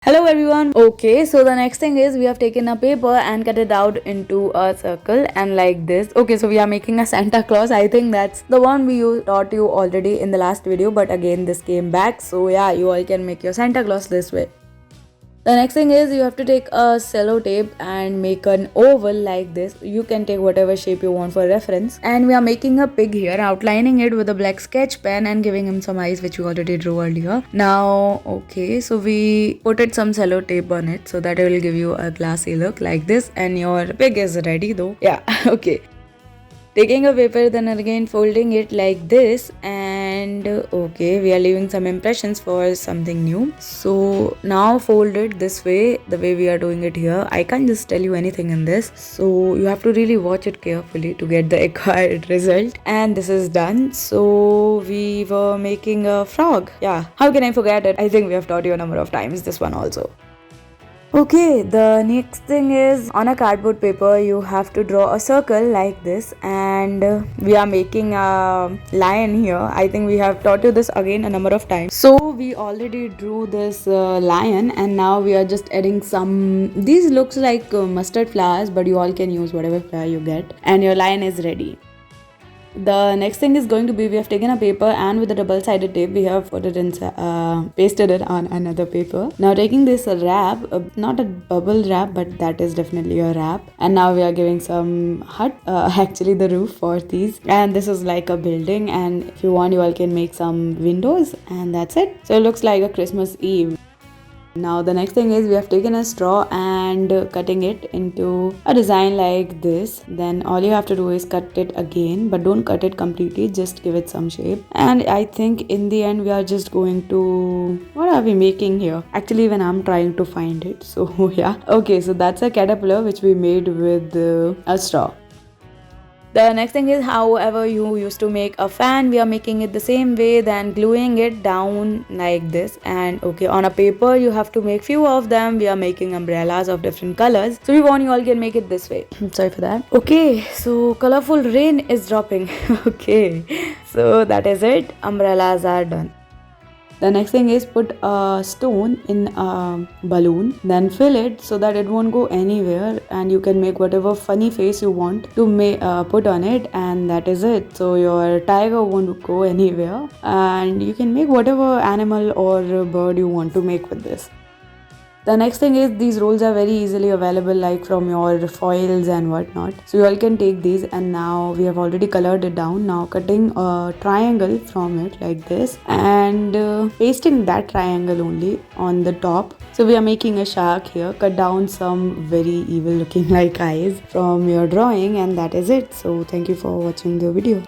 Hello everyone. Okay, so the next thing is we have taken a paper and cut it out into a circle and like this. Okay, so we are making a Santa Claus. I think that's the one taught you already in the last video, but again this came back. So yeah, you all can make your Santa Claus this way. The next thing is you have to take a cello tape and make an oval like this. You can take whatever shape you want for reference. And we are making a pig here, outlining it with a black sketch pen and giving him some eyes which we already drew earlier. Now, okay, so we put some cello tape on it so that it will give you a glassy look like this. And your pig is ready though. Yeah, okay. Taking a paper, then again folding it like this, and okay, we are leaving some impressions for something new. So now fold it this way, the way we are doing it here. I can't just tell you anything in this, so you have to really watch it carefully to get the acquired result. And this is done. So we were making a frog. Yeah, how can I forget it? I think we have taught you a number of times this one also. Okay, the next thing is on a cardboard paper you have to draw a circle like this, and we are making a lion here. I think we have taught you this again a number of times. So we already drew this lion, and now we are just adding some, these looks like mustard flowers, but you all can use whatever flower you get, and your lion is ready. The next thing is going to be, we have taken a paper and with a double-sided tape we have put it in, pasted it on another paper. Now taking this wrap, not a bubble wrap, but that is definitely a wrap, and now we are giving some hut, actually the roof for these, and this is like a building, and if you want you all can make some windows, and that's it. So it looks like a Christmas Eve. Now the next thing is we have taken a straw and cutting it into a design like this. Then all you have to do is cut it again, but don't cut it completely, just give it some shape. And I think in the end we are just going to, what are we making here? Actually when I'm trying to find it, so yeah. Okay, so that's a caterpillar which we made with a straw. The next thing is, however you used to make a fan, we are making it the same way, then gluing it down like this. And okay, on a paper you have to make few of them. We are making umbrellas of different colors, so we want you all can make it this way. Sorry for that. Okay, so colorful rain is dropping. Okay, so that is it, umbrellas are done. The next thing is put a stone in a balloon, then fill it so that it won't go anywhere, and you can make whatever funny face you want to put on it, and that is it. So your tiger won't go anywhere, and you can make whatever animal or bird you want to make with this. The next thing is, these rolls are very easily available like from your foils and whatnot. So you all can take these, and now we have already colored it down. Now cutting a triangle from it like this, and pasting that triangle only on the top. So we are making a shark here. Cut down some very evil looking like eyes from your drawing, and that is it. So thank you for watching the video.